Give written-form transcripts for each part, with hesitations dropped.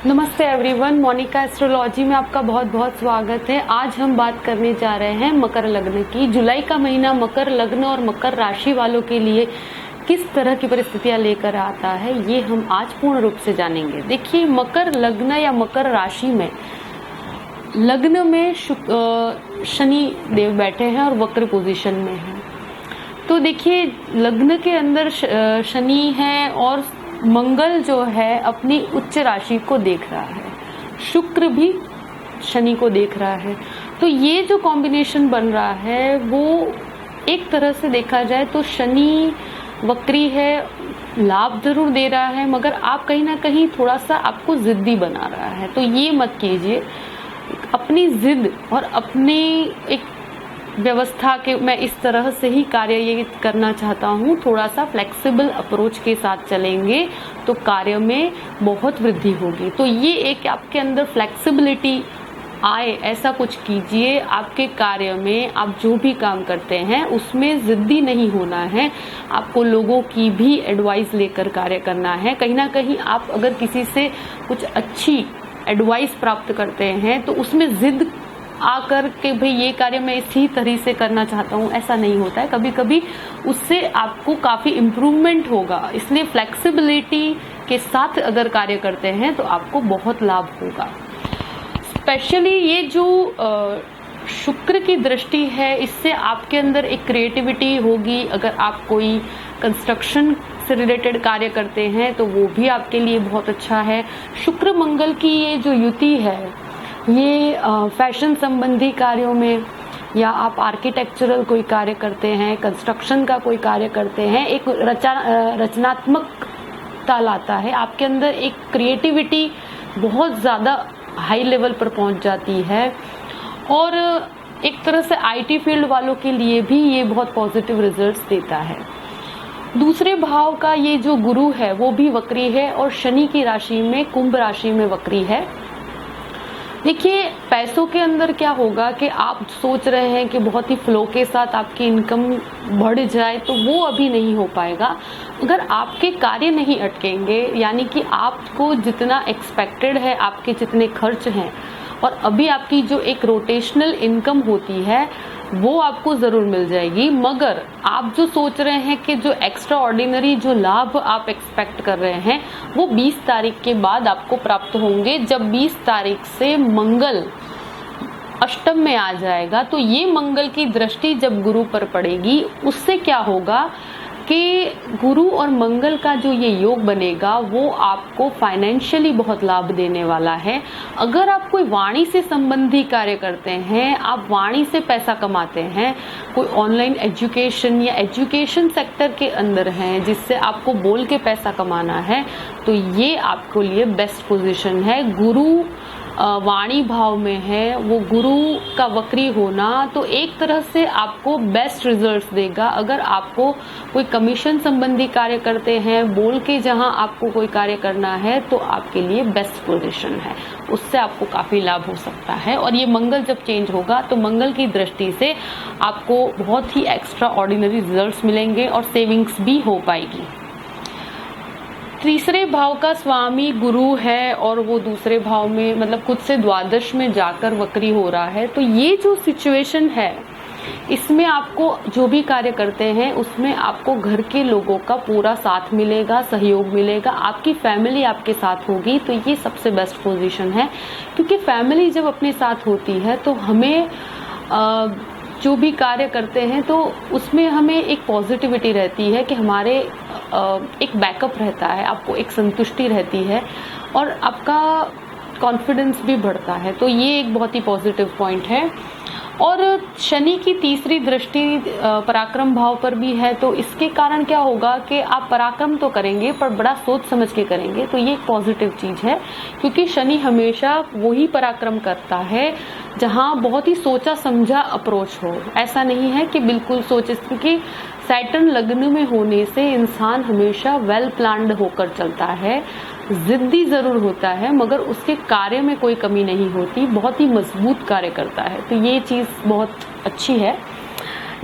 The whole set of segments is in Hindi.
नमस्ते एवरीवन, मोनिका एस्ट्रोलॉजी में आपका बहुत बहुत स्वागत है। आज हम बात करने जा रहे हैं मकर लग्न की। जुलाई का महीना मकर लग्न और मकर राशि वालों के लिए किस तरह की परिस्थितियां लेकर आता है, ये हम आज पूर्ण रूप से जानेंगे। देखिए, मकर लग्न या मकर राशि में लग्न में शनि देव बैठे हैं और वक्र पोजीशन में हैं। तो देखिए, लग्न के अंदर शनि है और मंगल जो है अपनी उच्च राशि को देख रहा है, शुक्र भी शनि को देख रहा है। तो ये जो कॉम्बिनेशन बन रहा है वो एक तरह से देखा जाए तो शनि वक्री है, लाभ जरूर दे रहा है, मगर आप कहीं ना कहीं थोड़ा सा आपको जिद्दी बना रहा है। तो ये मत कीजिए, अपनी जिद और अपनी एक व्यवस्था के मैं इस तरह से ही कार्य ये करना चाहता हूँ, थोड़ा सा फ्लेक्सिबल अप्रोच के साथ चलेंगे तो कार्य में बहुत वृद्धि होगी। तो ये एक आपके अंदर फ्लेक्सिबिलिटी आए, ऐसा कुछ कीजिए। आपके कार्य में आप जो भी काम करते हैं उसमें जिद्दी नहीं होना है, आपको लोगों की भी एडवाइस लेकर कार्य करना है। कहीं ना कहीं आप अगर किसी से कुछ अच्छी एडवाइस प्राप्त करते हैं तो उसमें जिद आकर के भाई ये कार्य मैं इसी तरह से करना चाहता हूँ, ऐसा नहीं होता है। कभी कभी उससे आपको काफी इम्प्रूवमेंट होगा, इसलिए फ्लेक्सिबिलिटी के साथ अगर कार्य करते हैं तो आपको बहुत लाभ होगा। स्पेशली ये जो शुक्र की दृष्टि है, इससे आपके अंदर एक क्रिएटिविटी होगी। अगर आप कोई कंस्ट्रक्शन से रिलेटेड कार्य करते हैं तो वो भी आपके लिए बहुत अच्छा है। शुक्र मंगल की ये जो युति है, ये फैशन संबंधी कार्यों में, या आप आर्किटेक्चरल कोई कार्य करते हैं, कंस्ट्रक्शन का कोई कार्य करते हैं, एक रचनात्मकता लाता है। आपके अंदर एक क्रिएटिविटी बहुत ज़्यादा हाई लेवल पर पहुंच जाती है। और एक तरह से आईटी फील्ड वालों के लिए भी ये बहुत पॉजिटिव रिजल्ट्स देता है। दूसरे भाव का ये जो गुरु है वो भी वक्री है और शनि की राशि में, कुंभ राशि में वक्री है। देखिए, पैसों के अंदर क्या होगा कि आप सोच रहे हैं कि बहुत ही फ्लो के साथ आपकी इनकम बढ़ जाए, तो वो अभी नहीं हो paएगा अगर आपके कार्य नहीं अटकेंगे। यानी कि आपको जितना एक्सपेक्टेड है, आपके जितने खर्च हैं और अभी आपकी जो एक रोटेशनल इनकम होती है वो आपको जरूर मिल जाएगी। मगर आप जो सोच रहे हैं कि जो एक्स्ट्रा ऑर्डिनरी जो लाभ आप एक्सपेक्ट कर रहे हैं वो 20 तारीख के बाद आपको प्राप्त होंगे। जब 20 तारीख से मंगल अष्टम में आ जाएगा, तो ये मंगल की दृष्टि जब गुरु पर पड़ेगी, उससे क्या होगा कि गुरु और मंगल का जो ये योग बनेगा वो आपको फाइनेंशियली बहुत लाभ देने वाला है। अगर आप कोई वाणी से संबंधी कार्य करते हैं, आप वाणी से पैसा कमाते हैं, कोई ऑनलाइन एजुकेशन या एजुकेशन सेक्टर के अंदर हैं जिससे आपको बोल के पैसा कमाना है, तो ये आपको लिए बेस्ट पोजीशन है। गुरु वाणी भाव में है, वो गुरु का वक्री होना तो एक तरह से आपको बेस्ट रिजल्ट्स देगा। अगर आपको कोई कमीशन संबंधी कार्य करते हैं, बोल के जहां आपको कोई कार्य करना है, तो आपके लिए बेस्ट पोजीशन है, उससे आपको काफी लाभ हो सकता है। और ये मंगल जब चेंज होगा तो मंगल की दृष्टि से आपको बहुत ही एक्स्ट्रा ऑर्डिनरी रिजल्ट्स मिलेंगे और सेविंग्स भी हो पाएगी। तीसरे भाव का स्वामी गुरु है और वो दूसरे भाव में, मतलब खुद से द्वादश में जाकर वक्री हो रहा है। तो ये जो सिचुएशन है, इसमें आपको जो भी कार्य करते हैं उसमें आपको घर के लोगों का पूरा साथ मिलेगा, सहयोग मिलेगा, आपकी फैमिली आपके साथ होगी। तो ये सबसे बेस्ट पोजीशन है, क्योंकि फैमिली जब अपने साथ होती है तो हमें जो भी कार्य करते हैं तो उसमें हमें एक पॉजिटिविटी रहती है कि हमारे एक बैकअप रहता है, आपको एक संतुष्टि रहती है और आपका कॉन्फिडेंस भी बढ़ता है। तो ये एक बहुत ही पॉजिटिव पॉइंट है। और शनि की तीसरी दृष्टि पराक्रम भाव पर भी है, तो इसके कारण क्या होगा कि आप पराक्रम तो करेंगे पर बड़ा सोच समझ के करेंगे। तो ये एक पॉजिटिव चीज है, क्योंकि शनि हमेशा वही पराक्रम करता है जहां बहुत ही सोचा समझा अप्रोच हो। ऐसा नहीं है कि बिल्कुल सोचे, क्योंकि सैटर्न लग्न में होने से इंसान हमेशा वेल प्लान्ड होकर चलता है, जिद्दी जरूर होता है मगर उसके कार्य में कोई कमी नहीं होती, बहुत ही मजबूत कार्य करता है। तो ये चीज बहुत अच्छी है।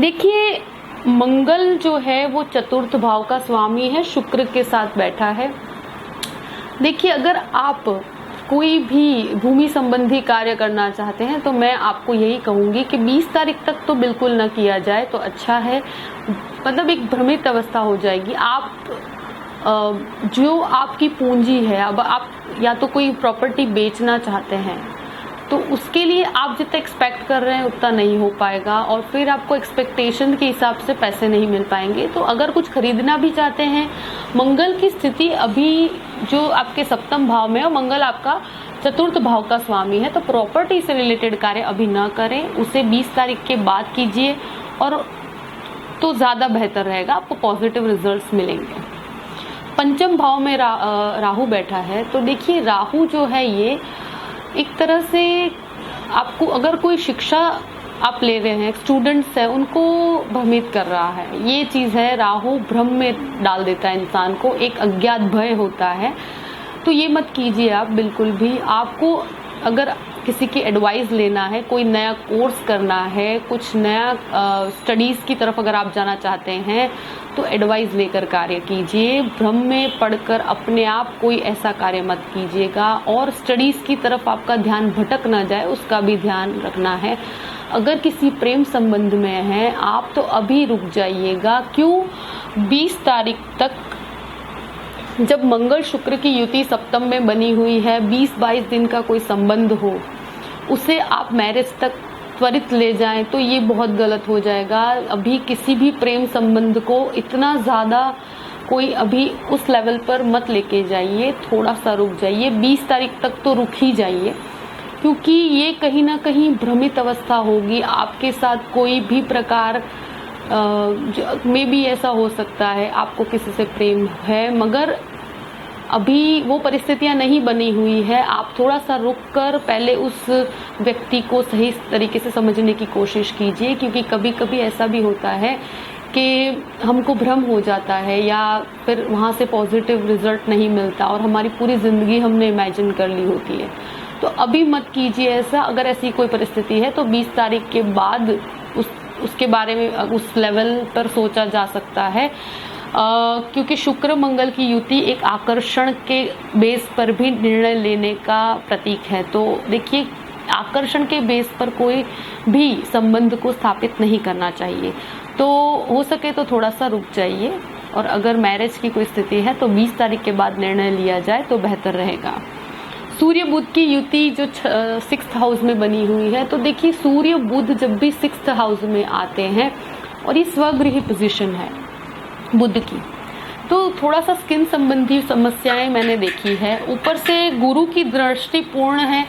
देखिए, मंगल जो है वो चतुर्थ भाव का स्वामी है, शुक्र के साथ बैठा है। देखिए, अगर आप कोई भी भूमि संबंधी कार्य करना चाहते हैं तो मैं आपको यही कहूंगी कि 20 तारीख तक तो बिल्कुल ना किया जाए तो अच्छा है। मतलब एक भ्रमित अवस्था हो जाएगी। आप जो आपकी पूंजी है, अब आप या तो कोई प्रॉपर्टी बेचना चाहते हैं तो उसके लिए आप जितना एक्सपेक्ट कर रहे हैं उतना नहीं हो पाएगा और फिर आपको एक्सपेक्टेशन के हिसाब से पैसे नहीं मिल पाएंगे। तो अगर कुछ खरीदना भी चाहते हैं, मंगल की स्थिति अभी जो आपके सप्तम भाव में है, मंगल आपका चतुर्थ भाव का स्वामी है, तो प्रॉपर्टी से रिलेटेड कार्य अभी ना करें, उसे 20 तारीख के बाद कीजिए और तो ज्यादा बेहतर रहेगा, आपको पॉजिटिव रिजल्ट्स मिलेंगे। पंचम भाव में राहु बैठा है, तो देखिए राहु जो है ये एक तरह से आपको, अगर कोई शिक्षा आप ले रहे हैं, स्टूडेंट्स हैं, उनको भ्रमित कर रहा है। ये चीज है, राहु भ्रम में डाल देता है इंसान को, एक अज्ञात भय होता है। तो ये मत कीजिए आप बिल्कुल भी। आपको अगर किसी की एडवाइस लेना है, कोई नया कोर्स करना है, कुछ नया स्टडीज की तरफ अगर आप जाना चाहते हैं तो एडवाइस लेकर कार्य कीजिए। भ्रम में पढ़कर अपने आप कोई ऐसा कार्य मत कीजिएगा और स्टडीज की तरफ आपका ध्यान भटक ना जाए, उसका भी ध्यान रखना है। अगर किसी प्रेम संबंध में है आप तो अभी रुक जाइएगा। क्यों? 20 तारीख तक जब मंगल शुक्र की युति सप्तम में बनी हुई है, 20-22 दिन का कोई संबंध हो, उसे आप मैरिज तक त्वरित ले जाएं तो ये बहुत गलत हो जाएगा। अभी किसी भी प्रेम संबंध को इतना ज्यादा कोई अभी उस लेवल पर मत लेके जाइए, थोड़ा सा रुक जाइए। 20 तारीख तक तो रुक ही जाइए, क्योंकि ये कहीं ना कहीं भ्रमित अवस्था होगी आपके साथ। कोई भी प्रकार में भी ऐसा हो सकता है आपको किसी से प्रेम है, मगर अभी वो परिस्थितियां नहीं बनी हुई है। आप थोड़ा सा रुक कर पहले उस व्यक्ति को सही तरीके से समझने की कोशिश कीजिए, क्योंकि कभी कभी ऐसा भी होता है कि हमको भ्रम हो जाता है या फिर वहां से पॉजिटिव रिजल्ट नहीं मिलता और हमारी पूरी जिंदगी हमने इमेजिन कर ली होती है। तो अभी मत कीजिए ऐसा। अगर ऐसी कोई परिस्थिति है तो 20 तारीख के बाद उसके बारे में उस लेवल पर सोचा जा सकता है, क्योंकि शुक्र मंगल की युति एक आकर्षण के बेस पर भी निर्णय लेने का प्रतीक है। तो देखिए, आकर्षण के बेस पर कोई भी संबंध को स्थापित नहीं करना चाहिए। तो हो सके तो थोड़ा सा रुक जाइए, और अगर मैरिज की कोई स्थिति है तो 20 तारीख के बाद निर्णय लिया जाए तो बेहतर रहेगा। सूर्य बुध की युति जो 6th हाउस में बनी हुई है, तो देखिए सूर्य बुध जब भी 6th हाउस में आते हैं और ये स्वगृही पोजीशन है बुध की, तो थोड़ा सा स्किन संबंधी समस्याएं मैंने देखी है। ऊपर से गुरु की दृष्टि पूर्ण है।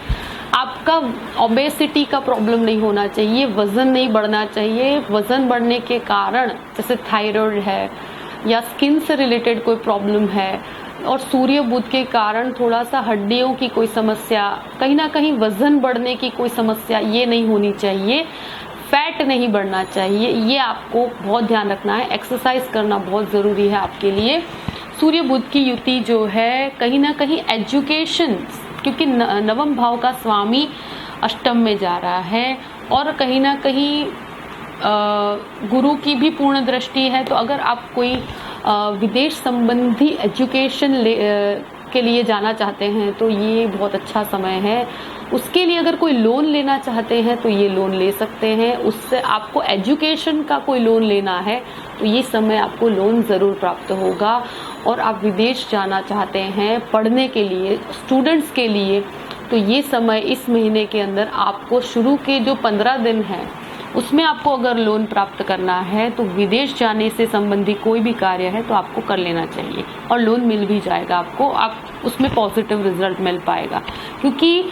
आपका ओबेसिटी का प्रॉब्लम नहीं होना चाहिए, वजन नहीं बढ़ना चाहिए। वजन बढ़ने के कारण जैसे थायराइड है या स्किन से रिलेटेड कोई प्रॉब्लम है, और सूर्य बुध के कारण थोड़ा सा हड्डियों की कोई समस्या, कहीं ना कहीं वजन बढ़ने की कोई समस्या, ये नहीं होनी चाहिए। फैट नहीं बढ़ना चाहिए, ये आपको बहुत ध्यान रखना है। एक्सरसाइज करना बहुत जरूरी है आपके लिए। सूर्य बुध की युति जो है कहीं ना कहीं एजुकेशन, क्योंकि नवम भाव का स्वामी अष्टम में जा रहा है और कहीं ना कहीं गुरु की भी पूर्ण दृष्टि है। तो अगर आप कोई विदेश संबंधी एजुकेशन के लिए जाना चाहते हैं तो ये बहुत अच्छा समय है। उसके लिए अगर कोई लोन लेना चाहते हैं तो ये लोन ले सकते हैं। उससे आपको एजुकेशन का कोई लोन लेना है तो ये समय आपको लोन जरूर प्राप्त होगा। और आप विदेश जाना चाहते हैं पढ़ने के लिए, स्टूडेंट्स के लिए, तो ये समय इस महीने के अंदर आपको शुरू के जो 15 दिन हैं उसमें आपको अगर लोन प्राप्त करना है तो विदेश जाने से संबंधी कोई भी कार्य है तो आपको कर लेना चाहिए, और लोन मिल भी जाएगा आपको। आप उसमें पॉजिटिव रिजल्ट मिल पाएगा, क्योंकि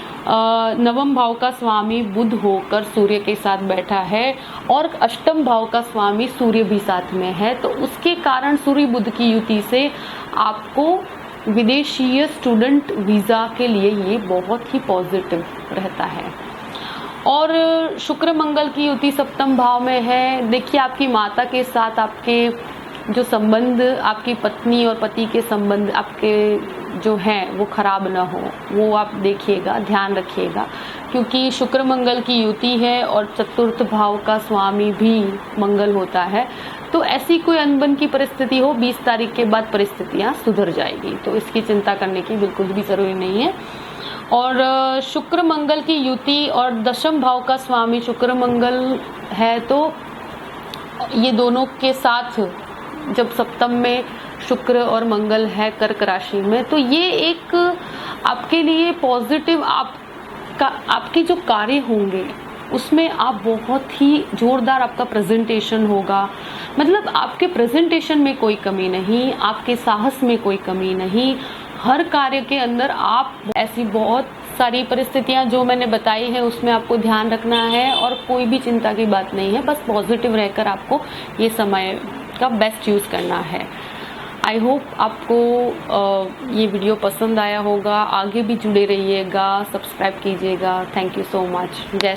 नवम भाव का स्वामी बुध होकर सूर्य के साथ बैठा है और अष्टम भाव का स्वामी सूर्य भी साथ में है। तो उसके कारण सूर्य बुध की युति से आपको विदेशीय स्टूडेंट वीजा के लिए ये बहुत ही पॉजिटिव रहता है। और शुक्र मंगल की युति सप्तम भाव में है। देखिए, आपकी माता के साथ आपके जो संबंध, आपकी पत्नी और पति के संबंध आपके जो हैं वो खराब ना हो, वो आप देखिएगा, ध्यान रखिएगा, क्योंकि शुक्र मंगल की युति है और चतुर्थ भाव का स्वामी भी मंगल होता है। तो ऐसी कोई अनबन की परिस्थिति हो, 20 तारीख के बाद परिस्थितियां सुधर जाएगी, तो इसकी चिंता करने की बिल्कुल भी जरूरी नहीं है। और शुक्र मंगल की युति और दशम भाव का स्वामी शुक्र मंगल है, तो ये दोनों के साथ जब सप्तम में शुक्र और मंगल है कर्क राशि में, तो ये एक आपके लिए पॉजिटिव, आपके जो कार्य होंगे उसमें आप बहुत ही जोरदार, आपका प्रेजेंटेशन होगा, मतलब आपके प्रेजेंटेशन में कोई कमी नहीं, आपके साहस में कोई कमी नहीं, हर कार्य के अंदर आप ऐसी बहुत सारी परिस्थितियां जो मैंने बताई है उसमें आपको ध्यान रखना है और कोई भी चिंता की बात नहीं है, बस पॉजिटिव रहकर आपको ये समय का बेस्ट यूज करना है। आई होप आपको ये वीडियो पसंद आया होगा, आगे भी जुड़े रहिएगा, सब्सक्राइब कीजिएगा। Thank you so much. जय